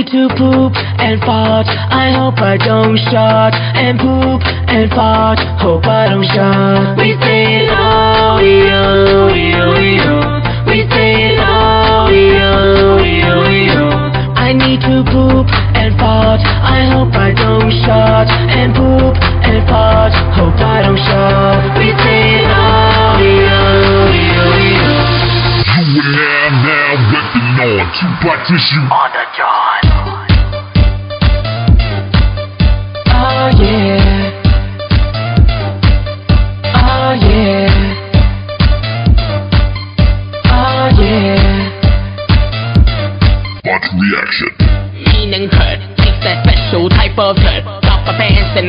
need to poop and fart. I hope I don't shot and poop and fart. Hope I don't shot. We say oh yo yo yo. We say oh yo yo yo. I need to poop and fart. I hope I don't shot and poop and fart. Hope I don't shot. We say oh yo yo yo. You are now whipping on Tupac tissue On the John. Oh yeah. Oh yeah. Oh yeah. Watch reaction. มีหนึ่งเถิด It's that special type of เถิด Drop a fans and